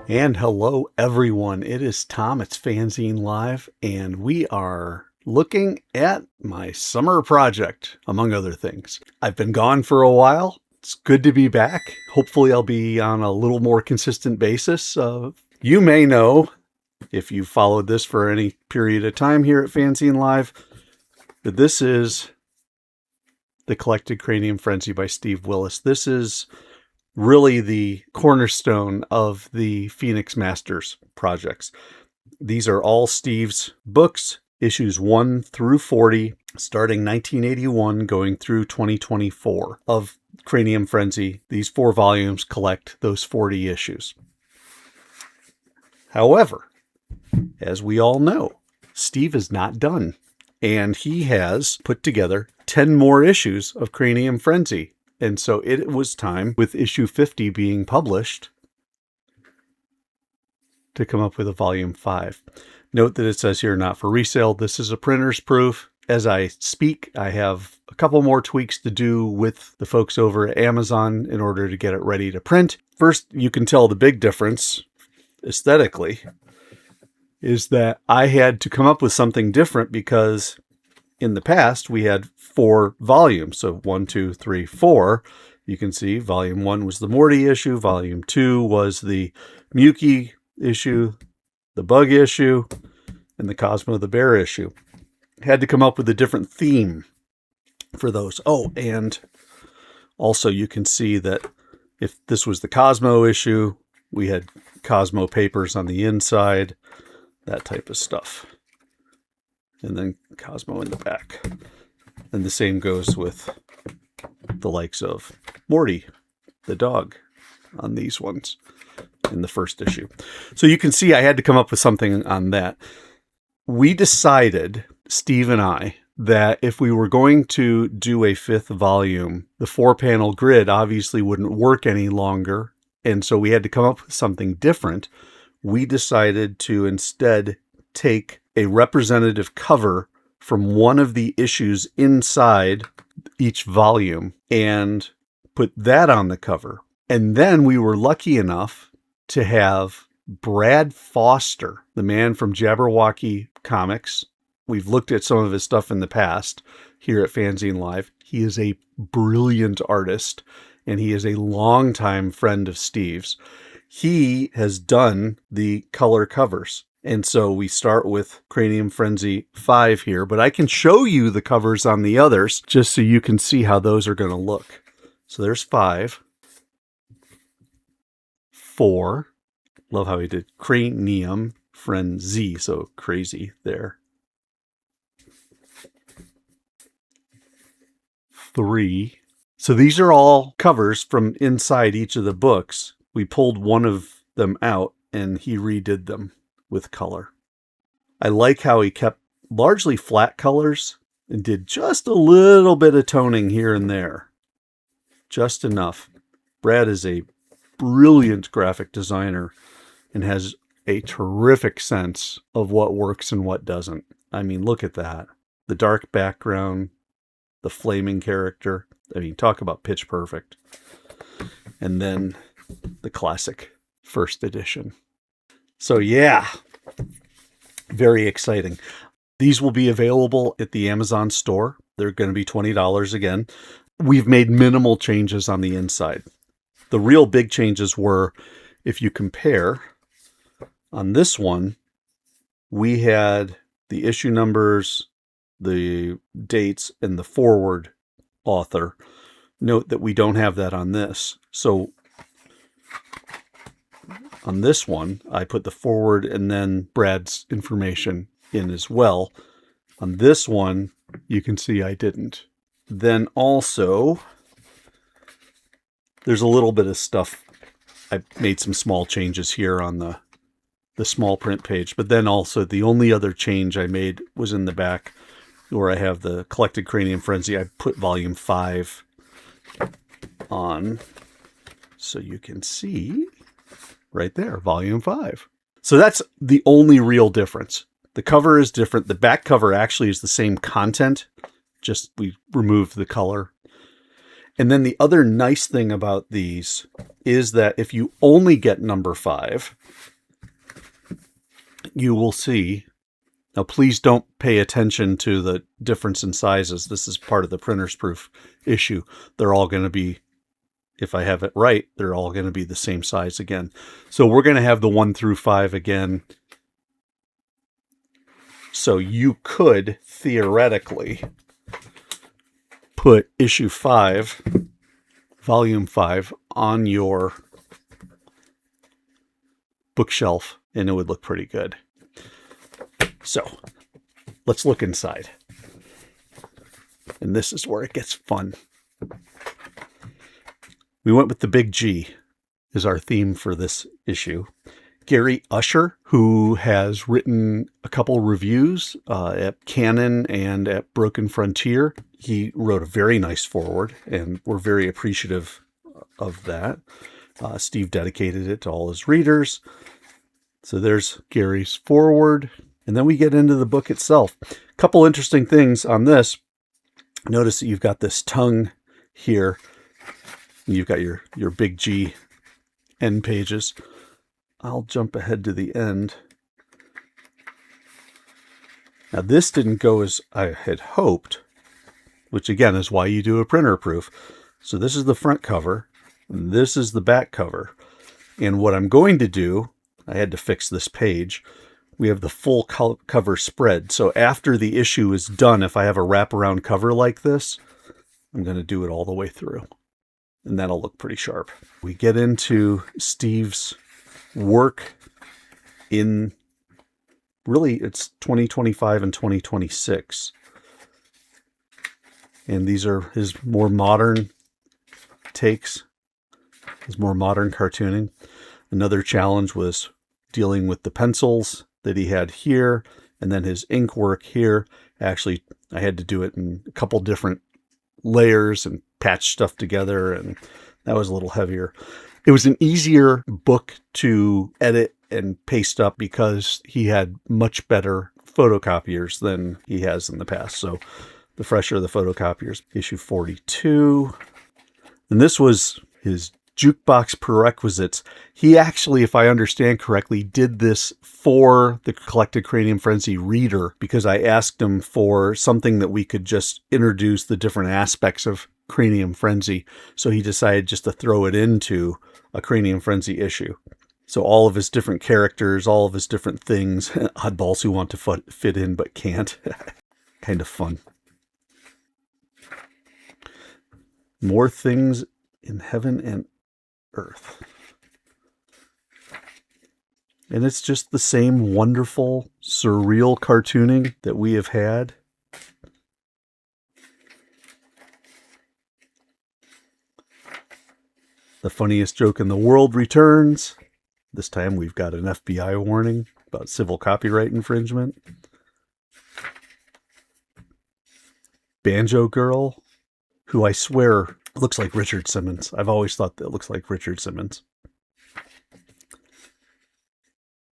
And hello, everyone. It is Tom. It's FANzine Live, and we are looking at my summer project, among other things. I've been gone for a while. It's good to be back. Hopefully, I'll be on a little more consistent basis. You may know, if you've followed this for any period of time here at FANzine Live, that this is the collected Cranium Frenzy by Steve Willis. This is really the cornerstone of the Phoenix Masters projects. These are all Steve's books, issues 1 through 40, starting 1981, going through 2024 of Cranium Frenzy. These 4 volumes collect those 40 issues. However, as we all know, Steve is not done, and he has put together 10 more issues of Cranium Frenzy. And so it was time, with issue 50 being published, to come up with a volume 5. Note that it says here, not for resale. This is a printer's proof. As I speak, I have a couple more tweaks to do with the folks over at Amazon in order to get it ready to print. First, you can tell the big difference aesthetically is that I had to come up with something different because in the past, we had 4 volumes. So 1, 2, 3, 4. You can see volume 1 was the Morty issue. Volume 2 was the Muki issue, the Bug issue, and the Cosmo the Bear issue. Had to come up with a different theme for those. Oh, and also you can see that if this was the Cosmo issue, we had Cosmo papers on the inside, that type of stuff. And then Cosmo in the back. And the same goes with the likes of Morty, the dog, on these ones in the first issue. So you can see I had to come up with something on that. We decided, Steve and I, that if we were going to do a 5th volume, the 4-panel grid obviously wouldn't work any longer. And so we had to come up with something different. We decided to instead take a representative cover from one of the issues inside each volume and put that on the cover. And then we were lucky enough to have Brad Foster, the man from Jabberwocky Comics. We've looked at some of his stuff in the past here at FANzine Live. He is a brilliant artist, and he is a longtime friend of Steve's. He has done the color covers. And so we start with Cranium Frenzy 5 here, but I can show you the covers on the others just so you can see how those are going to look. So there's 5, 4. Love how he did Cranium Frenzy, so crazy there. 3. So these are all covers from inside each of the books. We pulled one of them out and he redid them with color. I like how he kept largely flat colors and did just a little bit of toning here and there. Just enough. Brad is a brilliant graphic designer and has a terrific sense of what works and what doesn't. I mean, look at that. The dark background, the flaming character. I mean, talk about pitch perfect. And then the classic first edition. So yeah, very exciting. These will be available at the Amazon store. They're going to be $20 again. We've made minimal changes on the inside. The real big changes were, if you compare, on this one, we had the issue numbers, the dates, and the forward author. Note that we don't have that on this. So on this one, I put the forward and then Brad's information in as well. On this one, you can see I didn't. Then also, there's a little bit of stuff. I made some small changes here on the small print page, but then also the only other change I made was in the back where I have the collected Cranium Frenzy. I put volume 5 on so you can see right there, volume 5. So that's the only real difference. The cover is different. The back cover actually is the same content, just we removed the color. And then the other nice thing about these is that if you only get number 5, you will see, now please don't pay attention to the difference in sizes. This is part of the printer's proof issue. They're all going to be, if I have it right, they're all going to be the same size again. So we're going to have the 1 through 5 again. So you could theoretically put issue 5, volume 5 on your bookshelf and it would look pretty good. So let's look inside. And this is where it gets fun. We went with the big G as our theme for this issue. Gary Usher, who has written a couple reviews at Canon and at Broken Frontier. He wrote a very nice foreword, and we're very appreciative of that. Steve dedicated it to all his readers. So there's Gary's foreword. And then we get into the book itself. A couple interesting things on this. Notice that you've got this tongue here. You've got your big G end pages. I'll jump ahead to the end. Now this didn't go as I had hoped, which again is why you do a printer proof. So this is the front cover. And this is the back cover. And what I'm going to do, I had to fix this page. We have the full cover spread. So after the issue is done, if I have a wraparound cover like this, I'm going to do it all the way through. And that'll look pretty sharp. We get into Steve's work in, really, it's 2025 and 2026. And these are his more modern takes, his more modern cartooning. Another challenge was dealing with the pencils that he had here, and then his ink work here. Actually, I had to do it in a couple different layers and patch stuff together, and that was a little heavier. It was an easier book to edit and paste up because he had much better photocopiers than he has in the past. So the fresher the photocopiers. Issue 42. And this was his jukebox prerequisites. He actually, if I understand correctly, did this for the collected Cranium Frenzy reader because I asked him for something that we could just introduce the different aspects of Cranium Frenzy. So he decided just to throw it into a Cranium Frenzy issue. So all of his different characters, all of his different things, oddballs who want to fit in but can't. Kind of fun. More things in heaven and earth. And it's just the same wonderful, surreal cartooning that we have had. The funniest joke in the world returns. This time we've got an FBI warning about civil copyright infringement. Banjo Girl, who I swear looks like Richard Simmons. I've always thought that looks like Richard Simmons.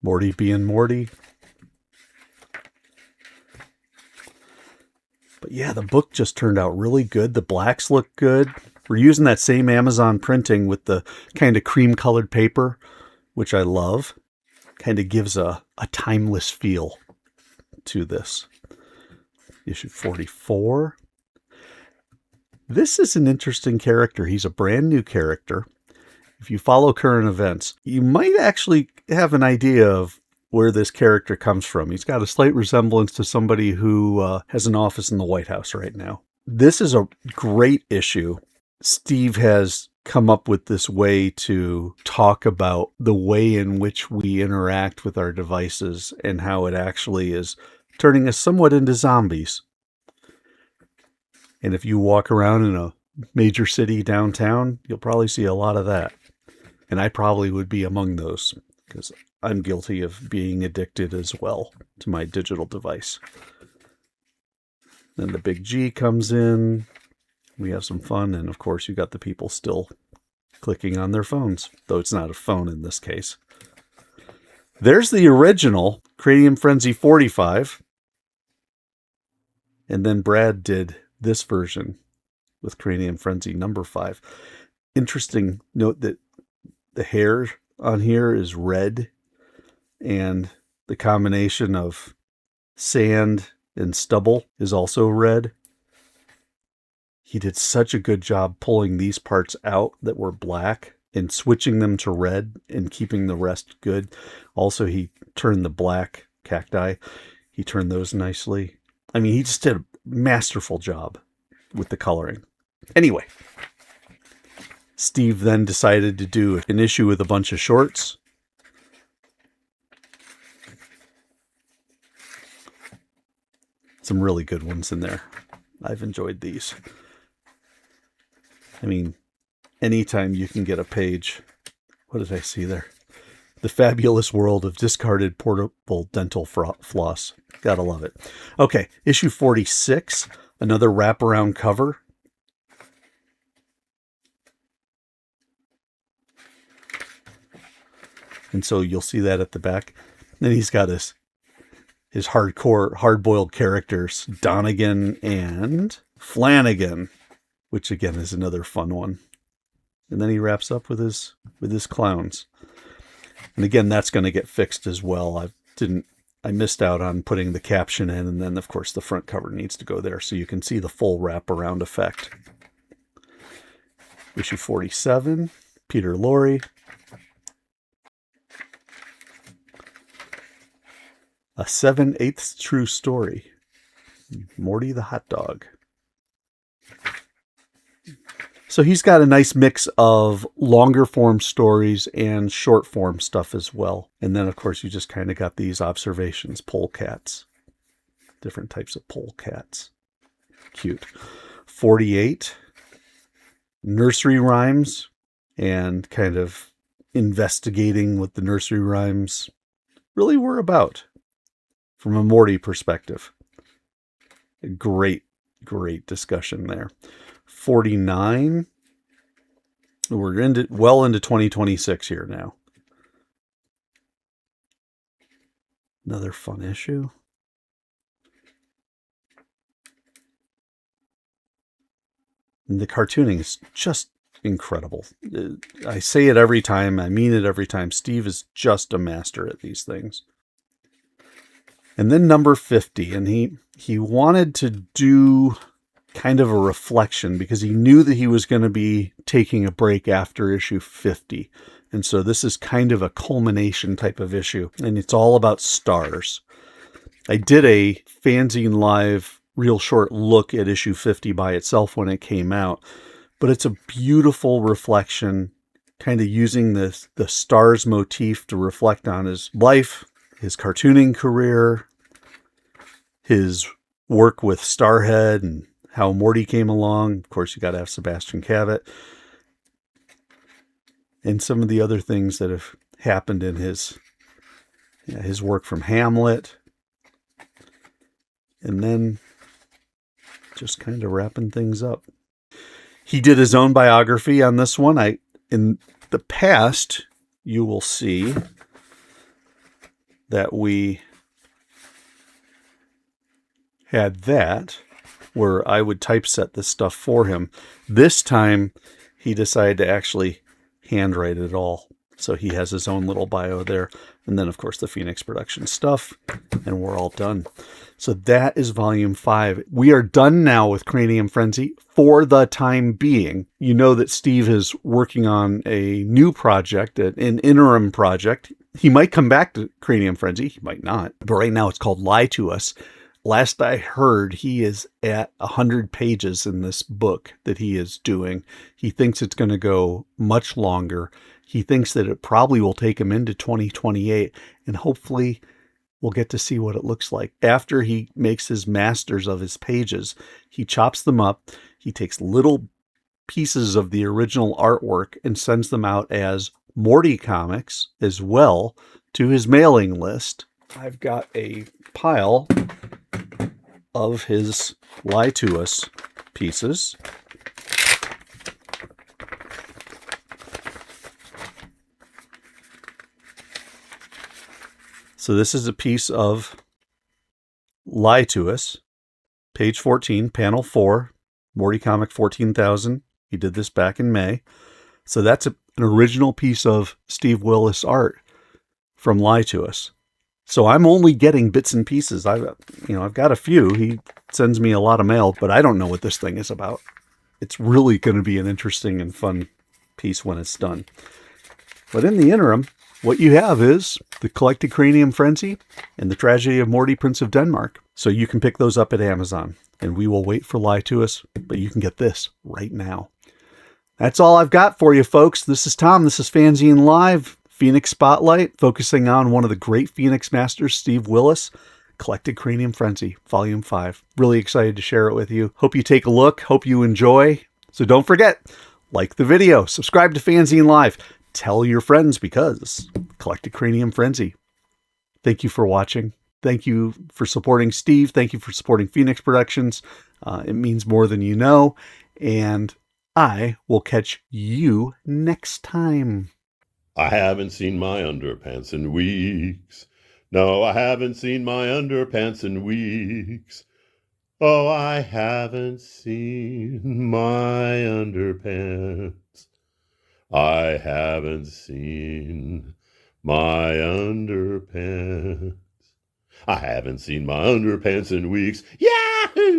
Morty being Morty. But yeah, the book just turned out really good. The blacks look good. We're using that same Amazon printing with the kind of cream-colored paper, which I love. Kind of gives a timeless feel to this. Issue 44. This is an interesting character. He's a brand new character. If you follow current events, you might actually have an idea of where this character comes from. He's got a slight resemblance to somebody who has an office in the White House right now. This is a great issue. Steve has come up with this way to talk about the way in which we interact with our devices and how it actually is turning us somewhat into zombies. And if you walk around in a major city downtown, you'll probably see a lot of that. And I probably would be among those because I'm guilty of being addicted as well to my digital device. Then the big G comes in. We have some fun. And of course, you got the people still clicking on their phones, though it's not a phone in this case. There's the original Cranium Frenzy 45. And then Brad did this version with Cranium Frenzy number 5. Interesting note that the hair on here is red, and the combination of sand and stubble is also red. He did such a good job pulling these parts out that were black and switching them to red and keeping the rest good. Also, he turned the black cacti. He turned those nicely. I mean, he just did a masterful job with the coloring. Anyway, Steve then decided to do an issue with a bunch of shorts. Some really good ones in there. I've enjoyed these. I mean, anytime you can get a page. What did I see there? The Fabulous World of Discarded Portable Dental Floss. Gotta love it. Okay, issue 46. Another wraparound cover. And so you'll see that at the back. Then he's got his hardcore, hard-boiled characters, Donegan and Flanagan, which again is another fun one. And then he wraps up with his clowns. And again, that's going to get fixed as well. I missed out on putting the caption in, and then of course the front cover needs to go there so you can see the full wraparound effect. Issue 47, Peter Lorre. A 7/8 true story. Morty the hot dog. So he's got a nice mix of longer form stories and short form stuff as well. And then, of course, you just kind of got these observations, polecats. Different types of polecats. Cute. 48. Nursery rhymes and kind of investigating what the nursery rhymes really were about from a Morty perspective. A great discussion there. 49. We're well into 2026 here now. Another fun issue. And the cartooning is just incredible. I say it every time. I mean it every time. Steve is just a master at these things. And then number 50. And he wanted to do kind of a reflection because he knew that he was going to be taking a break after issue 50. And so this is kind of a culmination type of issue. And it's all about stars. I did a FANzine Live real short look at issue 50 by itself when it came out. But it's a beautiful reflection, kind of using the stars motif to reflect on his life, his cartooning career, his work with Starhead, and how Morty came along. Of course, you got to have Sebastian Cabot. And some of the other things that have happened in his work from Hamlet. And then just kind of wrapping things up. He did his own biography on this one. In the past, you will see that we had that where I would typeset this stuff for him. This time, he decided to actually handwrite it all. So he has his own little bio there. And then, of course, the Phoenix production stuff. And we're all done. So that is volume 5. We are done now with Cranium Frenzy for the time being. You know that Steve is working on a new project, an interim project. He might come back to Cranium Frenzy. He might not. But right now it's called Lie to Us. Last I heard, he is at 100 pages in this book that he is doing. He thinks it's going to go much longer. He thinks that it probably will take him into 2028, and hopefully we'll get to see what it looks like. After he makes his masters of his pages, he chops them up. He takes little pieces of the original artwork and sends them out as Morty comics as well to his mailing list. I've got a pile of his Lie to Us pieces. So this is a piece of Lie to Us, page 14, panel 4, Morty Comic 14,000. He did this back in May. So that's an original piece of Steve Willis art from Lie to Us. So I'm only getting bits and pieces. I've got a few. He sends me a lot of mail, but I don't know what this thing is about. It's really going to be an interesting and fun piece when it's done. But in the interim, what you have is the Collected Cranium Frenzy and the Tragedy of Morty, Prince of Denmark. So you can pick those up at Amazon. And we will wait for Lie to Us, but you can get this right now. That's all I've got for you, folks. This is Tom. This is FANzine Live, Phoenix Spotlight, focusing on one of the great Phoenix Masters, Steve Willis, Collected Cranium Frenzy, Volume 5. Really excited to share it with you. Hope you take a look. Hope you enjoy. So don't forget, like the video, subscribe to FANzine Live, tell your friends because Collected Cranium Frenzy. Thank you for watching. Thank you for supporting Steve. Thank you for supporting Phoenix Productions. It means more than you know. And I will catch you next time. I haven't seen my underpants in weeks. No, I haven't seen my underpants in weeks. Oh, I haven't seen my underpants. I haven't seen my underpants. I haven't seen my underpants in weeks. Yahoo!